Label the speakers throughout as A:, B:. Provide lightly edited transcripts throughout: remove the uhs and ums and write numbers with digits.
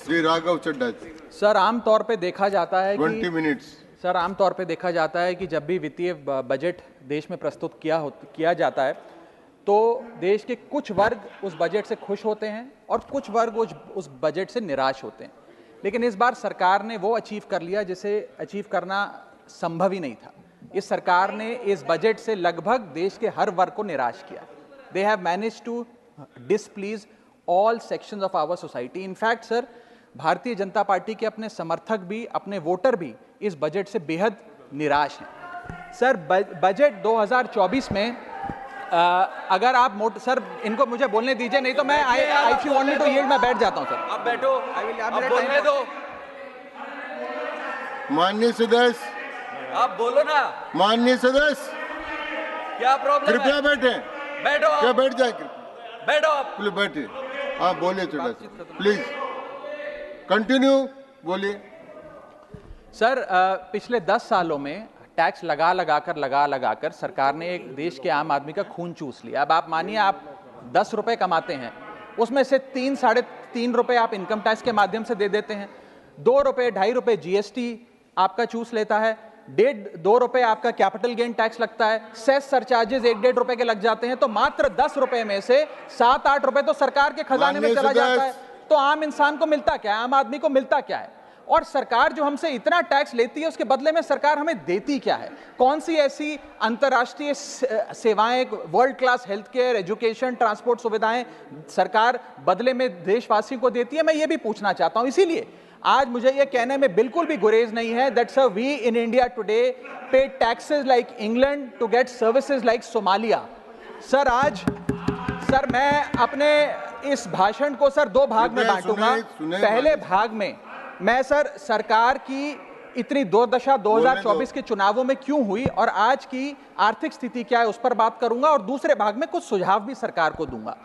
A: श्री राघव चड्ढा जी।
B: Sir आमतौर पे देखा जाता है
A: 20 मिनट्स।
B: सर आमतौर पे देखा जाता है कि जब भी वित्तीय बजट देश में प्रस्तुत किया जाता है तो देश के कुछ वर्ग उस बजट से खुश होते हैं और कुछ वर्ग उस बजट से निराश होते हैं। लेकिन इस बार सरकार ने वो अचीव कर लिया जिसे अचीव करना संभव ही नहीं था। इस सरकार ने इस बजट से लगभग देश के हर वर्ग को निराश किया। They have managed to displease all sections of our society. In fact sir, Bharatiya Janata party के अपने समर्थक भी, अपने वोटर भी इस बजट से बेहद निराश हैं। सर बजट 2024 में अगर आप सर इनको मुझे बोलने दीजिए, नहीं तो मैं if you want me to yield मैं बैठ जाता हूं सर।
C: आप बैठो, आप बोलने दो।
A: माननीय सदस्य,
C: आप बोलो ना।
A: माननीय सदस्य,
C: क्या प्रॉब्लम है?
A: कृपया बैठे।
C: बैठो आप।
A: क्या बैठ जाए?
C: बैठो आप।
A: प्लीज बैठिए। आप बोलिए चड्ढा जी, प्लीज कंटिन्यू बोलिए।
B: सर पिछले 10 सालों में टैक्स लगा कर सरकार ने एक देश के आम आदमी का खून चूस लिया। अब आप मानिए आप 10 रुपए कमाते हैं, उसमें से 3-3.5 रुपए आप इनकम टैक्स के माध्यम से दे देते हैं, 2 रुपए 2.5 रुपए जीएसटी आपका चूस लेता है, 1.5-2 रुपए आपका कैपिटल गेन टैक्स लगता है, सेस सरचार्जेस 1-1.5 रुपए के लग जाते हैं, तो मात्र 10 रुपए में से 7-8 रुपए तो सरकार के खजाने में चला जाता है। तो आम इंसान को मिलता क्या है, आम आदमी को मिलता क्या है? और सरकार जो हमसे इतना टैक्स लेती है उसके बदले में सरकार हमें देती क्या है? कौन सी ऐसी अंतर्राष्ट्रीय सेवाएं, world class health care, education, transport सुविधाएं सरकार बदले में देशवासियों को देती है? मैं ये भी पूछना चाहता हूं। इसीलिए आज मुझे ये कहने में बिल्कुल भी गुरेज नहीं है that sir we in India today pay taxes like England to get services like Somalia. Sir मैं अपने इस भाषण को सर 2 भाग में बांटूंगा। पहले भाग में मैं सर सरकार की इतनी दुर्दशा 2024 के चुनावों में क्यों हुई और आज की आर्थिक स्थिति क्या है उस पर बात करूंगा, और दूसरे भाग में कुछ सुझाव भी सरकार को दूंगा।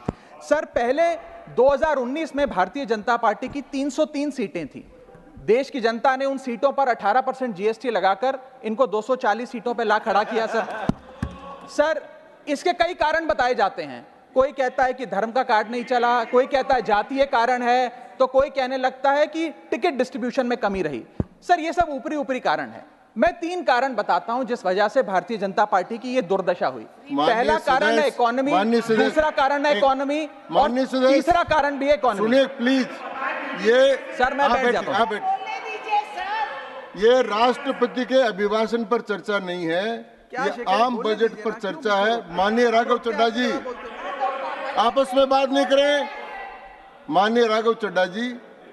B: सर पहले 2019 में भारतीय जनता पार्टी की 303 सीटें थी। देश की जनता ने उन सीटों पर 18% जीएसटी लगाकर इनको 240 सीटों पर ला खड़ा किया। सर इसके कई कारण बताए जाते हैं। कोई कहता है कि धर्म का कार्ड नहीं चला, कोई कहता है जातीय कारण है, तो कोई कहने लगता है कि टिकट डिस्ट्रीब्यूशन में कमी रही। सर ये सब ऊपरी कारण है। मैं 3 कारण बताता हूं जिस वजह से भारतीय जनता पार्टी की ये दुर्दशा हुई। पहला कारण है इकोनॉमी, दूसरा कारण है इकोनॉमी, और तीसरा कारण भी है इकोनॉमी।
A: सुनिए प्लीज, ये
B: सर मैं बैठ जाता हूं।
A: ये राष्ट्रपति के अभिभाषण पर चर्चा नहीं है, ये आम बजट पर चर्चा है। माननीय राघव चड्ढा जी आपस में बात नहीं करें। माननीय राघव चड्ढा जी,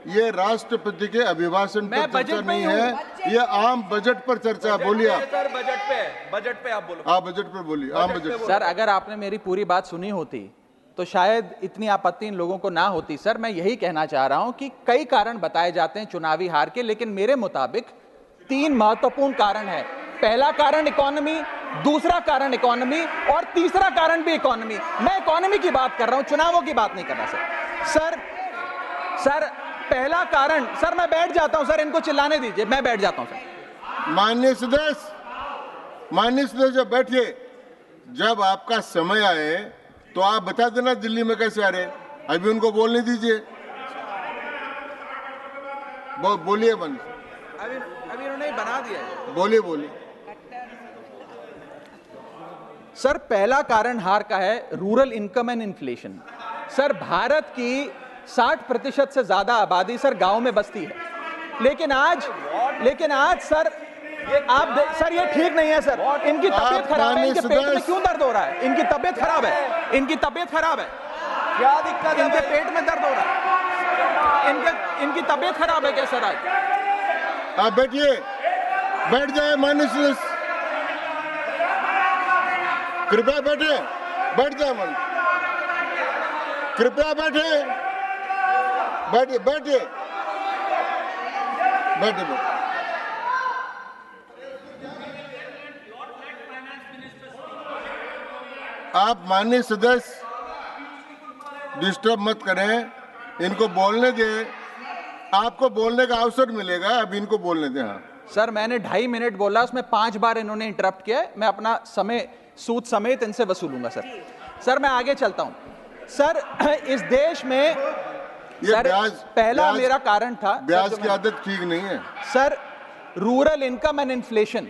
A: ये राष्ट्रपति के अभिभाषण पर चर्चा नहीं है, ये आम बजट पर चर्चा। बोलिए आप।
C: सर बजट पे आप बोलो।
A: आप बजट पर बोलिए, आम बजट।
B: सर अगर आपने मेरी पूरी बात सुनी होती तो शायद इतनी आपत्ति इन लोगों को ना होती। सर मैं यही कहना चाह रहा हूं कि कई कारण बताए जाते हैं चुनावी हार के, लेकिन मेरे मुताबिक 3 महत्वपूर्ण कारण है। पहला कारण इकोनॉमी, दूसरा कारण इकोनॉमी, और तीसरा कारण भी इकोनॉमी। मैं इकोनॉमी की बात कर रहा हूं, चुनावों की बात नहीं कर रहा। सर पहला कारण, सर मैं बैठ जाता हूं सर, इनको चिल्लाने दीजिए, मैं बैठ जाता हूं सर।
A: माननीय सदस्य बैठिए। जब आपका समय आए तो आप बता देना दिल्ली में कैसे आ रहे, अभी उनको बोलने दीजिए। बोलिए बंद।
B: अभी उन्होंने बना दिया है।
A: बोलिए।
B: सर पहला कारण हार का है rural income and inflation. Sir Bharat की 60% से ज्यादा आबादी सर गांव में बसती है, लेकिन आज सर सर ये ठीक नहीं है सर। इनकी तबीयत खराब है, इनके पेट में क्यों दर्द हो रहा है? इनकी तबीयत खराब है, क्या दिक्कत है? इनके पेट में दर्द हो रहा है, इनकी तबीयत खराब है क्या सर? आज
A: आप बैठिए, बैठ जाए। माननीय सदस्य कृपया बैठे, बैठ जाए। मन कृपया बैठे। आप माननीय सदस्य डिस्टर्ब मत करें, इनको बोलने दें। आपको बोलने का अवसर मिलेगा, अब इनको बोलने दें। हाँ
B: सर मैंने 2.5 मिनट बोला, उसमें 5 बार इन्होंने इंटरप्ट किया। मैं अपना समय सूद समेत इनसे वसूलूंगा सर। मैं आगे चलता हूं। सर इस देश में सर, पहला मेरा कारण था
A: ब्याज की आदत ठीक नहीं है
B: sir. Rural income and inflation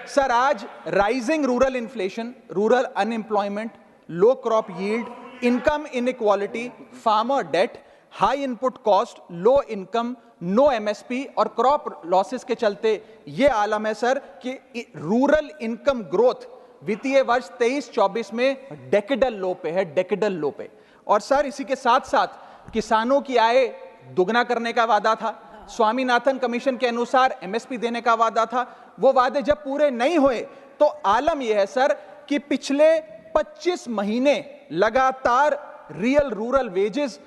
B: sir, आज rising rural inflation, rural unemployment, low crop yield, income inequality, farmer debt, high input cost, low income, no MSP और क्रॉप लॉसेस के चलते यह आलम है सर कि रूरल इनकम ग्रोथ वित्तीय वर्ष 23-24 में डेकेडल लो पे है, डेकेडल लो पे। और सर इसी के साथ साथ किसानों की आय दुगना करने का वादा था, स्वामीनाथन कमीशन के अनुसार एमएसपी देने का वादा था, वो वादे जब पूरे नहीं हुए तो आलम यह है सर कि पिछले 25 महीने लगातार रियल रूरल वेजेस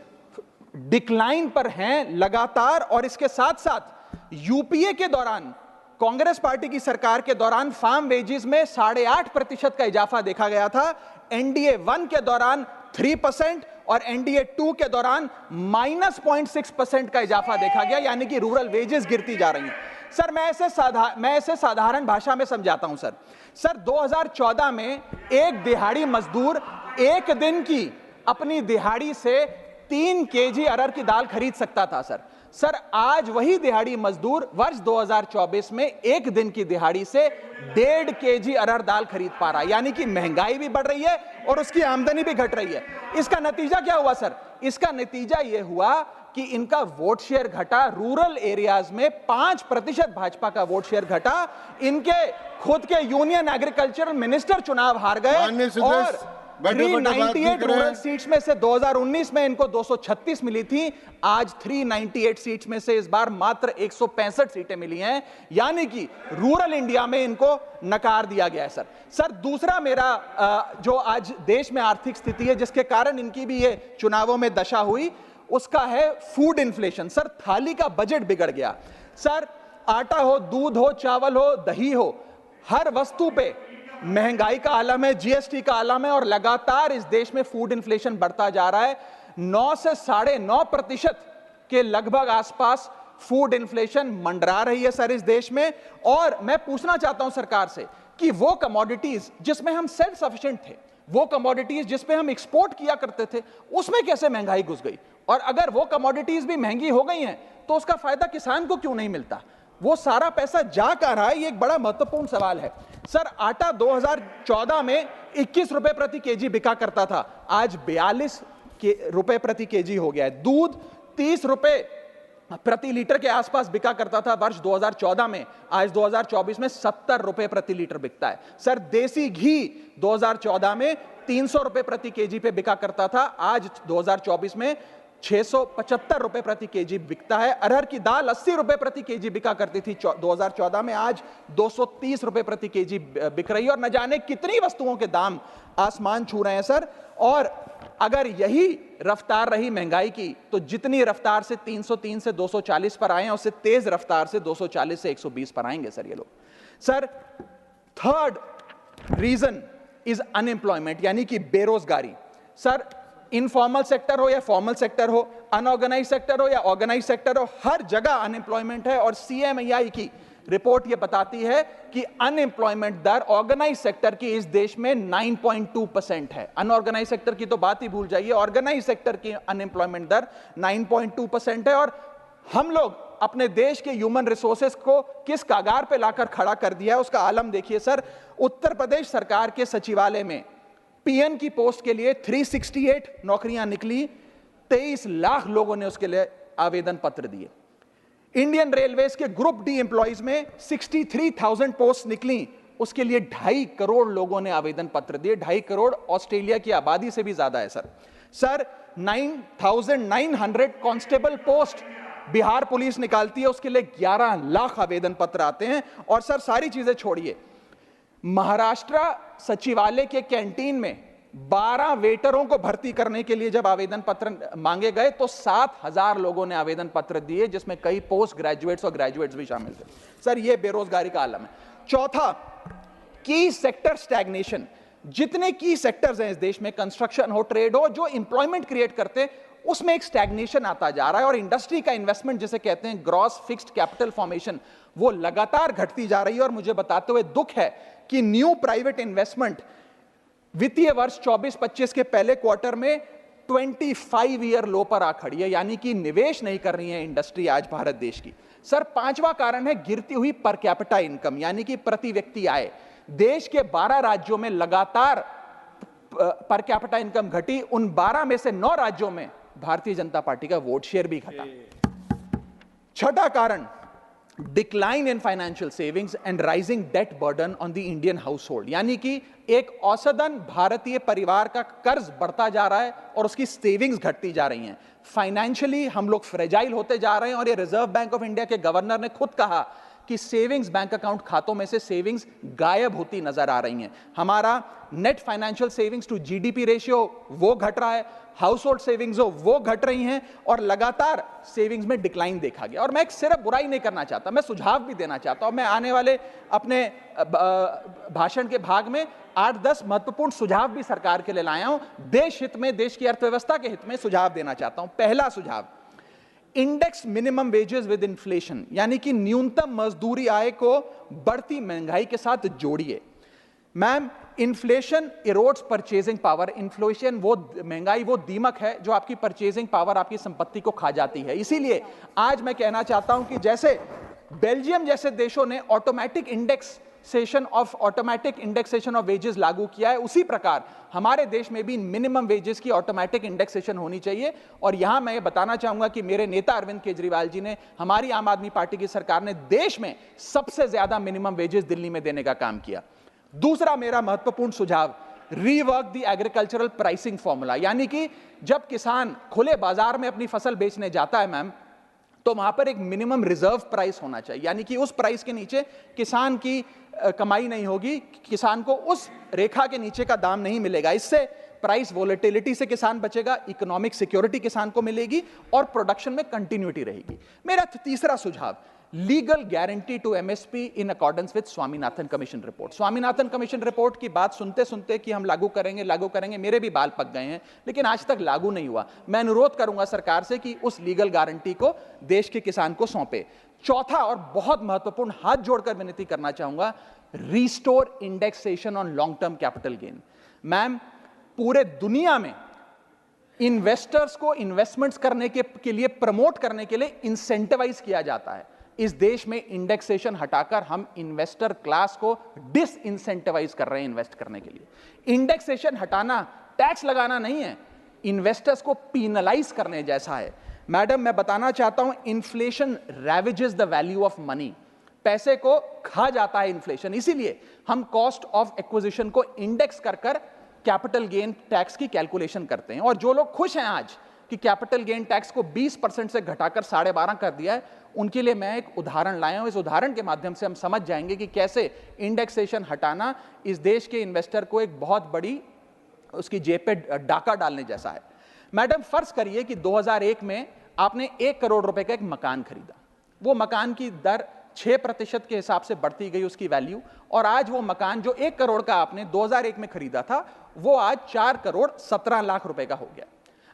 B: डिक्लाइन पर हैं लगातार। और इसके साथ साथ यूपीए के दौरान, कांग्रेस पार्टी की सरकार के दौरान फार्म वेजेस में 8.5% का इजाफा देखा गया था, एनडीए 1 के दौरान 3% और एनडीए 2 के दौरान -0.6% का इजाफा देखा गया, यानी कि रूरल वेजेस गिरती जा रही हैं। सर मैं ऐसे साधारण भाषा में समझाता हूं सर 2014 में एक दिहाड़ी मजदूर एक दिन की अपनी दिहाड़ी से 3 केजी अरहर की दाल खरीद सकता था सर आज वही दिहाड़ी मजदूर वर्ष 2024 में एक दिन की दिहाड़ी से 1.5 केजी अरहर दाल खरीद पा रहा है, यानी कि महंगाई भी बढ़ रही है और उसकी आमदनी भी घट रही है। इसका नतीजा क्या हुआ सर? इसका नतीजा यह हुआ कि इनका वोट शेयर घटा, रूरल एरियाज में 5% भाजपा का वोट शेयर घटा, इनके खुद के यूनियन एग्रीकल्चरल मिनिस्टर चुनाव हार गए और 398 रूरल सीट्स में से 2019 में इनको 236 मिली थी, आज 398 सीट्स में से इस बार मात्र 165 सीटें मिली हैं, यानी कि रूरल इंडिया में इनको नकार दिया गया है सर दूसरा मेरा जो आज देश में आर्थिक स्थिति है जिसके कारण इनकी भी ये चुनावों में दशा हुई, उसका है फूड इन्फ्लेशन। सर थाली का बजट बिगड़ गया सर, आटा हो, दूध हो, चावल हो, दही हो, हर वस्तु पे महंगाई का आलम है, जीएसटी का आलम है और लगातार इस देश में फूड इन्फ्लेशन बढ़ता जा रहा है। 9 से 9.5% के लगभग आसपास फूड इन्फ्लेशन मंडरा रही है सर इस देश में। और मैं पूछना चाहता हूं सरकार से कि वो कमोडिटीज जिसमें हम सेल्फ सफिशिएंट थे, वो कमोडिटीज जिसपे हम एक्सपोर्ट किया करते थे, उसमें कैसे महंगाई घुस गई? और अगर वो कमोडिटीज भी महंगी हो गई हैं तो उसका फायदा किसान को क्यों नहीं मिलता? वो सारा पैसा जा कहां रहा है? ये एक बड़ा महत्वपूर्ण सवाल है सर। आटा 2014 में 21 रुपए प्रति केजी बिका करता था, आज 42 रुपए प्रति केजी हो गया है। दूध 30 रुपए प्रति लीटर के आसपास बिका करता था वर्ष 2014 में, आज 2024 में 70 रुपए प्रति लीटर बिकता है सर। देसी घी 2014 में 300 रुपए प्रति केजी पे बिका करता था, आज 2024 में 675 रुपए प्रति केजी बिकता है। अरहर की दाल 80 रुपए प्रति केजी बिका करती थी 2014 में, आज 230 रुपए प्रति केजी बिक रही है। और न जाने कितनी वस्तुओं के दाम आसमान छू रहे हैं सर। और अगर यही रफ्तार रही महंगाई की तो जितनी रफ्तार से 303 से 240 पर आए हैं, उससे तेज रफ्तार से 240 से 120 पर आएंगे सर ये लोग। Sir third reason is unemployment, यानी कि बेरोजगारी। सर इनफॉर्मल सेक्टर हो या फॉर्मल सेक्टर हो, अनऑर्गेनाइज सेक्टर हो या ऑर्गेनाइज सेक्टर हो, हर जगह अनएम्प्लॉयमेंट है। और सीएमआई की रिपोर्ट यह बताती है कि अनएम्प्लॉयमेंट दर ऑर्गेनाइज सेक्टर की इस देश में 9.2% है। अनऑर्गेनाइज सेक्टर की तो बात ही भूल जाइए, ऑर्गेनाइज सेक्टर की अनएम्प्लॉयमेंट दर 9.2% है। और हम लोग अपने देश के ह्यूमन रिसोर्सेज को किस कागार पे लाकर खड़ा कर दिया है उसका आलम देखिए सर। उत्तर प्रदेश सरकार के सचिवालय में पीएन की पोस्ट के लिए 368 नौकरियां निकली, 23 लाख लोगों ने उसके लिए आवेदन पत्र दिए। इंडियन रेलवेज के ग्रुप डी एम्प्लॉइज में 63,000 पोस्ट निकली, उसके लिए 2.5 करोड़ लोगों ने आवेदन पत्र दिए। 2.5 करोड़ ऑस्ट्रेलिया की आबादी से भी ज्यादा है sir 9,900 constable post Bihar police निकालती है, उसके लिए 11 लाख आवेदन पत्र आते हैं। और सर सारी चीजें छोड़िए, महाराष्ट्र सचिवालय के कैंटीन में 12 वेटरों को भर्ती करने के लिए जब आवेदन पत्र मांगे गए तो 7,000 लोगों ने आवेदन पत्र दिए, जिसमें कई पोस्ट ग्रेजुएट्स और ग्रेजुएट्स भी शामिल थे सर। यह बेरोजगारी का आलम है। चौथा, की सेक्टर स्टैग्नेशन। जितने की सेक्टर्स हैं इस देश में, कंस्ट्रक्शन हो, ट्रेड हो, जो इंप्लॉयमेंट क्रिएट करते हैं, उसमें एक स्टैग्नेशन आता जा रहा है। और इंडस्ट्री का इन्वेस्टमेंट जिसे कहते हैं ग्रॉस फिक्स्ड कैपिटल फॉर्मेशन, वो लगातार घटती जा रही है। और मुझे बताते हुए दुख है कि न्यू प्राइवेट इन्वेस्टमेंट वित्तीय वर्ष 24-25 के पहले क्वार्टर में 25 ईयर लो पर आ खड़ी है, यानी कि निवेश नहीं कर रही है इंडस्ट्री आज भारत देश की। सर, पांचवा कारण है गिरती हुई पर कैपिटा इनकम, यानी कि प्रति व्यक्ति आय। देश के 12 राज्यों में लगातार पर कैपिटा इनकम घटी, उन 12 में से 9 राज्यों में भारतीय जनता पार्टी का वोट शेयर भी घटा। छठा कारण, decline in financial savings and rising debt burden on the Indian household, यानी कि एक औसतन भारतीय परिवार का कर्ज बढ़ता जा रहा है और उसकी सेविंग्स घटती जा रही हैं। फाइनेंशियली हम लोग फ्रेजाइल होते जा रहे हैं, और ये रिजर्व बैंक ऑफ इंडिया के गवर्नर ने खुद कहा कि सेविंग्स बैंक अकाउंट खातों में से सेविंग्स गायब होती नजर आ रही हैं। हमारा net financial savings to GDP ratio वो घट रहा है, हाउस होल्ड सेविंग्स वो घट रही हैं, और लगातार सेविंग्स में डिक्लाइन देखा गया। और मैं एक सिर्फ बुराई नहीं करना चाहता, मैं सुझाव भी देना चाहता हूं। मैं आने वाले अपने भाषण के भाग में 8-10 महत्वपूर्ण सुझाव भी सरकार के लिए लाया हूं। देश हित में, देश की अर्थव्यवस्था के हित में सुझाव देना चाहता हूं। पहला सुझाव, index minimum wages with inflation, यानी कि न्यूनतम मजदूरी आय को बढ़ती महंगाई के साथ जोड़िए। Ma'am, inflation erodes purchasing power. Inflation वो महंगाई वो दीमक है जो आपकी परचेजिंग पावर, आपकी संपत्ति को खा जाती है। इसीलिए आज मैं कहना चाहता हूं कि जैसे बेल्जियम जैसे देशों ने ऑटोमेटिक इंडेक्सेशन ऑफ वेजेस लागू किया है, उसी प्रकार हमारे देश में भी मिनिमम वेजेस की ऑटोमेटिक इंडेक्सेशन होनी चाहिए। और यहां मैं ये बताना चाहूंगा कि मेरे नेता अरविंद केजरीवाल जी ने, हमारी आम आदमी पार्टी की सरकार ने देश में सबसे ज्यादा मिनिमम वेजेस दिल्ली में देने का काम किया। दूसरा मेरा महत्वपूर्ण सुझाव, rework the agricultural pricing formula, यानी कि जब किसान खुले बाजार में अपनी फसल बेचने जाता है मैम, तो वहां पर एक मिनिमम रिजर्व प्राइस होना चाहिए, यानी कि उस प्राइस के नीचे किसान की कमाई नहीं होगी, किसान को उस रेखा के नीचे का दाम नहीं मिलेगा। इससे प्राइस वोलेटिलिटी से किसान बचेगा, इकोनॉमिक सिक्योरिटी किसान को मिलेगी और प्रोडक्शन में कंटिन्यूटी रहेगी। मेरा तीसरा सुझाव, legal guarantee to MSP in accordance with Swaminathan commission report. Swaminathan commission report की बात सुनते सुनते कि हम लागू करेंगे, मेरे भी बाल पक गए हैं, लेकिन आज तक लागू नहीं हुआ। मैं अनुरोध करूंगा सरकार से कि उस लीगल गारंटी को देश के किसान को सौंपे। चौथा और बहुत महत्वपूर्ण, हाथ जोड़कर विनती करना चाहूंगा, restore indexation on long term capital gain. Ma'am, पूरे दुनिया में इन्वेस्टर्स को इन्वेस्टमेंट्स करने के लिए, प्रमोट करने के लिए इंसेंटिवाइज किया जाता है। इस देश में इंडेक्सेशन हटाकर हम इन्वेस्टर क्लास को डिसइंसेंटिवाइज कर रहे हैं इन्वेस्ट करने के लिए। इंडेक्सेशन हटाना टैक्स लगाना नहीं है, इन्वेस्टर्स को पीनलाइज करने जैसा है। मैडम, मैं बताना चाहता हूं, inflation ravages the value of money. पैसे को खा जाता है इन्फ्लेशन, इसीलिए हम कॉस्ट ऑफ एक्विजिशन को इंडेक्स कर कैपिटल गेन टैक्स की कैलकुलेशन करते हैं। और जो लोग खुश हैं आज कि कैपिटल गेन टैक्स को 20% से घटाकर 12.5 कर दिया है, उनके लिए मैं एक उदाहरण लाया हूं। इस उदाहरण के माध्यम से हम समझ जाएंगे कि कैसे इंडेक्सेशन हटाना इस देश के इन्वेस्टर को एक बहुत बड़ी उसकी जेब पे डाका डालने जैसा है। मैडम, फर्ज करिए कि 2001 में आपने 1 करोड़ रुपए का एक मकान खरीदा। वो मकान की दर 6% के हिसाब से बढ़ती गई उसकी वैल्यू, और आज वो मकान जो 1 करोड़ का आपने 2001 में खरीदा था, वो आज 4 करोड़ 17 लाख रुपए का हो गया।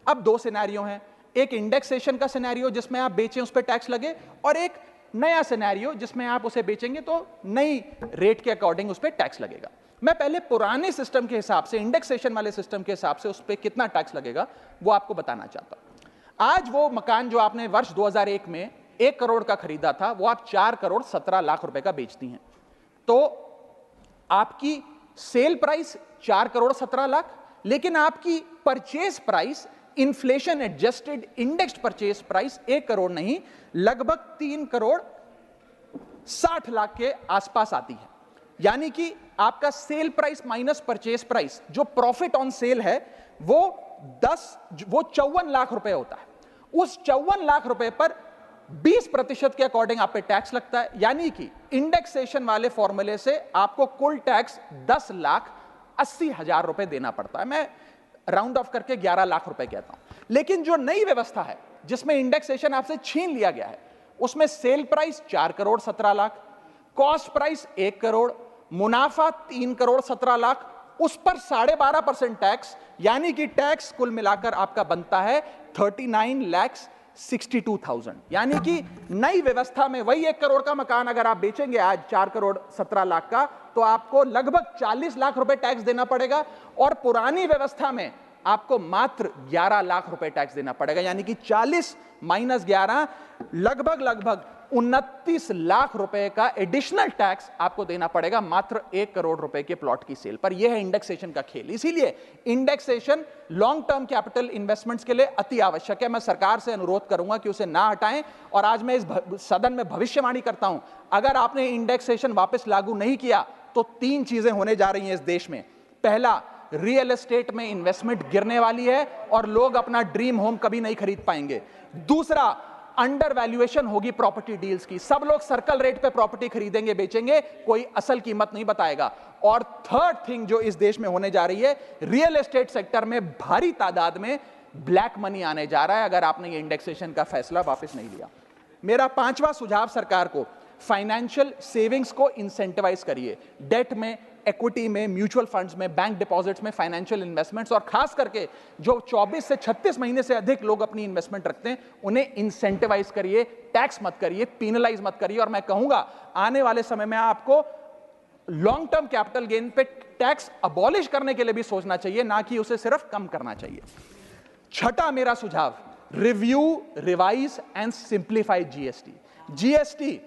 B: अब 2 सिनेरियो हैं, एक इंडेक्सेशन का सिनेरियो जिसमें आप बेचें उस पर टैक्स लगे, और एक नया सिनेरियो जिसमें आप उसे बेचेंगे तो नई रेट के अकॉर्डिंग उस पर टैक्स लगेगा। मैं पहले पुराने सिस्टम के हिसाब से, इंडेक्सेशन वाले सिस्टम के हिसाब से उस पर कितना टैक्स लगेगा वो आपको बताना चाहता हूं। आज वो मकान जो आपने वर्ष 2001 में 1 करोड़ का खरीदा था, वो आप 4 करोड़ 17 लाख रुपए का बेचती हैं, तो आपकी सेल प्राइस 4 करोड़ 17 लाख, लेकिन आपकी purchase price, inflation adjusted indexed purchase price 1 crore नहीं, लगभग 3 करोड़ 60 लाख के आसपास आती है। यानी कि आपका sale price minus purchase price, जो प्रॉफिट ऑन सेल है, वो 54 लाख रुपए होता है। उस 54 लाख रुपए पर 20% के अकॉर्डिंग आप पे टैक्स लगता है, यानी कि इंडेक्सेशन वाले फॉर्मूले से आपको कुल टैक्स 10,80,000 रुपए देना पड़ता है। मैं राउंड ऑफ करके 11 लाख रुपए कहता हूं। लेकिन जो नई व्यवस्था है जिसमें इंडेक्सेशन आपसे छीन लिया गया है, उसमें sale price 4 crore 17 lakh, cost price 1 crore, मुनाफा 3 करोड़ 17 लाख, उस पर 12.5% टैक्स, यानी कि टैक्स कुल मिलाकर आपका बनता है 39,62,000। यानी कि नई व्यवस्था में वही 1 करोड़ का मकान अगर आप बेचेंगे आज 4 करोड़ 17 लाख का, तो आपको लगभग 40 लाख रुपए टैक्स देना पड़ेगा। और पुरानी व्यवस्था में आपको मात्र 11 लाख रुपए टैक्स देना पड़ेगा, यानी कि 40 माइनस 11 लगभग 29 लाख रुपए का एडिशनल टैक्स आपको देना पड़ेगा मात्र 1 करोड़ रुपए के प्लॉट की सेल पर। यह है इंडेक्सेशन का खेल। इसीलिए indexation long term capital investments के लिए अति आवश्यक है। मैं सरकार से अनुरोध करूंगा कि उसे ना हटाएं। और आज मैं इस सदन में भविष्यवाणी करता हूं, अगर आपने इंडेक्सेशन वापस लागू नहीं किया तो 3 चीजें होने जा रही हैं इस देश में। पहला, रियल एस्टेट में इन्वेस्टमेंट गिरने वाली है और लोग अपना ड्रीम होम कभी नहीं खरीद पाएंगे। दूसरा, अंडर वैल्यूएशन होगी प्रॉपर्टी डील्स की, सब लोग सर्कल रेट पे प्रॉपर्टी खरीदेंगे बेचेंगे, कोई असल कीमत नहीं बताएगा। और थर्ड थिंग जो इस देश में होने जा रही है, रियल एस्टेट सेक्टर में भारी तादाद में ब्लैक मनी आने जा रहा है अगर आपने ये इंडेक्सेशन का फैसला वापस नहीं लिया। मेरा 5वां सुझाव सरकार को, फाइनेंशियल सेविंग्स को इंसेंटिवाइज करिए। डेट में, इक्विटी में, म्यूचुअल फंड्स में, बैंक डिपॉजिट्स में, फाइनेंशियल इन्वेस्टमेंट्स, और खास करके जो 24 से 36 महीने से अधिक लोग अपनी इन्वेस्टमेंट रखते हैं उन्हें इंसेंटिवाइज करिए, टैक्स मत करिए, पीनलाइज मत करिए। और मैं कहूंगा आने वाले समय में आपको लॉन्ग टर्म कैपिटल गेन पे टैक्स अबॉलिश करने के लिए भी सोचना चाहिए, ना कि उसे सिर्फ कम करना चाहिए। छठा मेरा सुझाव, review, revise and simplify GST. GST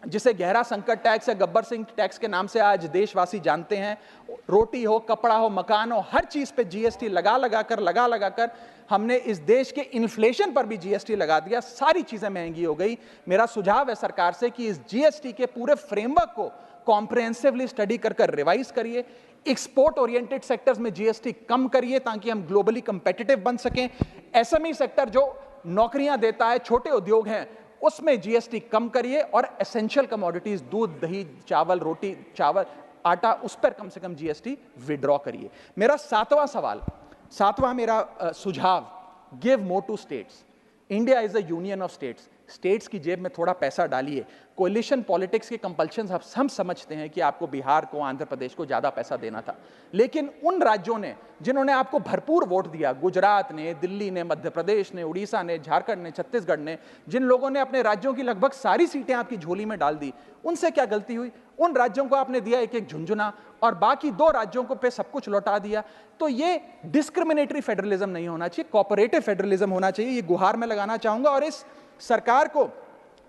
B: जिसे गहरा संकट टैक्स या गब्बर सिंह टैक्स के नाम से आज देशवासी जानते हैं, रोटी हो, कपड़ा हो, मकान हो, हर चीज पे जीएसटी लगा लगा कर हमने इस देश के इन्फ्लेशन पर भी जीएसटी लगा दिया, सारी चीजें महंगी हो गई। मेरा सुझाव है सरकार से कि इस जीएसटी के पूरे फ्रेमवर्क को कॉम्प्रिहेंसिवली स्टडी कर रिवाइज करिए। एक्सपोर्ट ओरिएंटेड सेक्टर्स में जीएसटी कम करिए ताकि हम ग्लोबली कंपेटिटिव बन सकें। एसएमई सेक्टर जो नौकरियां देता है, छोटे उद्योग हैं, उसमें जीएसटी कम करिए। और एसेंशियल कमोडिटीज, दूध, दही, चावल, रोटी, चावल, आटा, उस पर कम से कम जीएसटी विड्रॉ करिए। मेरा 7वां मेरा सुझाव, give more to states. India is a union of states. States की जेब में थोड़ा पैसा डालिए। कोलिशन पॉलिटिक्स के कंपल्शन हम समझते हैं कि आपको बिहार को, आंध्र प्रदेश को ज्यादा पैसा देना था, लेकिन उन राज्यों ने जिन्होंने आपको भरपूर वोट दिया, गुजरात ने, दिल्ली ने, मध्य प्रदेश ने, उड़ीसा ने, झारखंड ने, छत्तीसगढ़ ने, जिन लोगों ने अपने राज्यों की लगभग सारी सीटें आपकी झोली में डाल दी, उनसे क्या गलती हुई? उन राज्यों को आपने दिया एक एक झुंझुना और बाकी 2 राज्यों को पे सब कुछ लौटा दिया। तो ये डिस्क्रिमिनेटरी फेडरलिज्म नहीं होना चाहिए, कोऑपरेटिव फेडरलिज्म होना चाहिए। ये गुहार में लगाना चाहूंगा। और इस सरकार को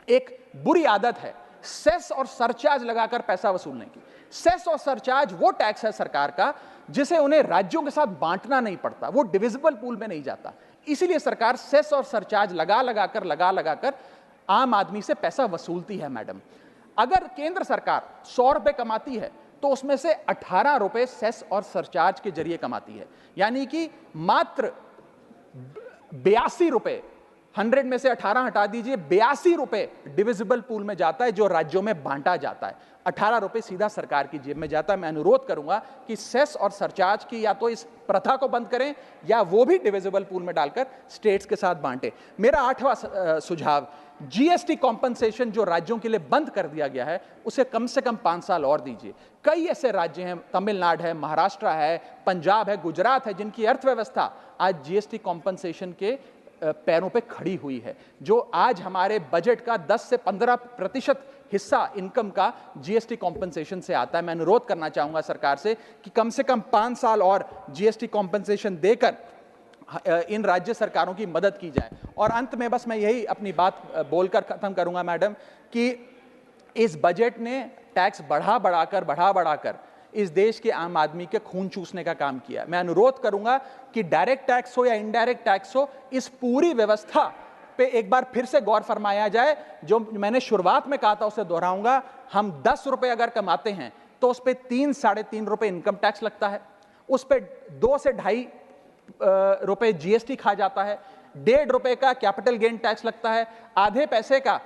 B: एक बुरी आदत है सेस और सरचार्ज लगाकर पैसा वसूलने की। सेस और सरचार्ज वो टैक्स है सरकार का जिसे उन्हें राज्यों के साथ बांटना नहीं पड़ता, वो डिविजिबल पूल में नहीं जाता। इसीलिए सरकार सेस और सरचार्ज लगा लगाकर आम आदमी से पैसा वसूलती है। मैडम, अगर केंद्र सरकार 100 रुपए कमाती है तो उसमें से 18 रुपए सेस और सरचार्ज के जरिए कमाती है, यानी कि मात्र 82 रुपए, 100 में से 18 हटा दीजिए, 82 रुपए डिविजिबल पूल में जाता है जो राज्यों में बांटा जाता है। 18 रुपए सीधा सरकार की जेब में जाता है। मैं अनुरोध करूंगा कि सेस और सरचार्ज की या तो इस प्रथा को बंद करें या वो भी डिविजिबल पूल में डालकर स्टेट्स के साथ बांटे। मेरा 8वां सुझाव, जीएसटी कॉम्पनसेशन जो राज्यों के लिए बंद कर दिया गया है उसे कम से कम 5 साल और दीजिए। कई ऐसे राज्य हैं, तमिलनाडु है, महाराष्ट्र है, पंजाब है, गुजरात है, जिनकी अर्थव्यवस्था आज जीएसटी कॉम्पनसेशन के पैरों पे खड़ी हुई है, जो आज हमारे बजट का 10 से 15% हिस्सा इनकम का जीएसटी कॉम्पनसेशन से आता है। मैं अनुरोध करना चाहूंगा सरकार से कि कम से कम 5 साल और जीएसटी कॉम्पनसेशन देकर इन राज्य सरकारों की मदद की जाए। और अंत में बस मैं यही अपनी बात बोलकर खत्म करूंगा मैडम, कि इस बजट ने टैक्स बढ़ा बढ़ाकर इस देश के आम आदमी के खून चूसने का काम किया। मैं अनुरोध करूंगा कि डायरेक्ट टैक्स हो या इनडायरेक्ट टैक्स हो, इस पूरी व्यवस्था पे एक बार फिर से गौर फरमाया जाए। जो मैंने शुरुआत में कहा था उसे दोहराऊंगा, हम 10 रुपए अगर कमाते हैं तो उस पर 3-3.5 रुपए इनकम टैक्स लगता है, उस पर 2 से 2.5 रुपए जीएसटी खा जाता है, 1.5 रुपए का कैपिटल गेन टैक्स लगता है, आधे पैसे का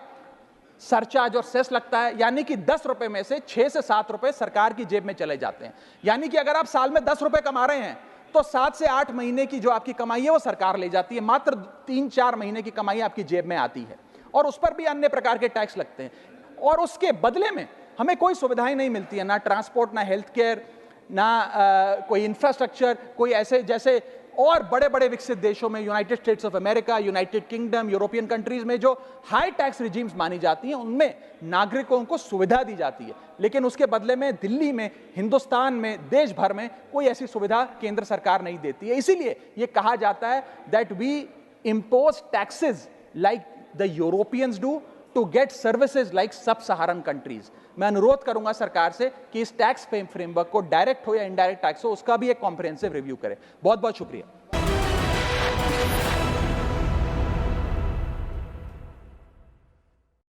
B: सरचार्ज और सेस लगता है, यानी कि 10 रुपए में से 6 से 7 रुपए सरकार की जेब में चले जाते हैं। यानी कि अगर आप साल में 10 रुपए कमा रहे हैं तो 7 से 8 महीने की जो आपकी कमाई है वो सरकार ले जाती है, मात्र 3-4 महीने की कमाई आपकी जेब में आती है, और उस पर भी अन्य प्रकार के टैक्स लगते हैं। और उसके बदले में हमें कोई सुविधाएं नहीं मिलती है, ना ट्रांसपोर्ट, ना हेल्थ केयर, ना कोई इंफ्रास्ट्रक्चर, कोई ऐसे जैसे और बड़े बड़े विकसित देशों में, United states of America, United kingdom, European countries में जो हाई टैक्स रिजीम्स मानी जाती हैं, उनमें नागरिकों को सुविधा दी जाती है, लेकिन उसके बदले में दिल्ली में, हिंदुस्तान में, देश भर में कोई ऐसी सुविधा केंद्र सरकार नहीं देती है। इसीलिए यह कहा जाता है that we impose taxes like the Europeans do to get services like sub-Saharan countries। मैं अनुरोध करूंगा सरकार से कि इस टैक्स फ्रेमवर्क को डायरेक्ट हो या इनडायरेक्ट टैक्स हो, उसका भी एक कॉम्प्रिहेंसिव रिव्यू करे। बहुत बहुत शुक्रिया।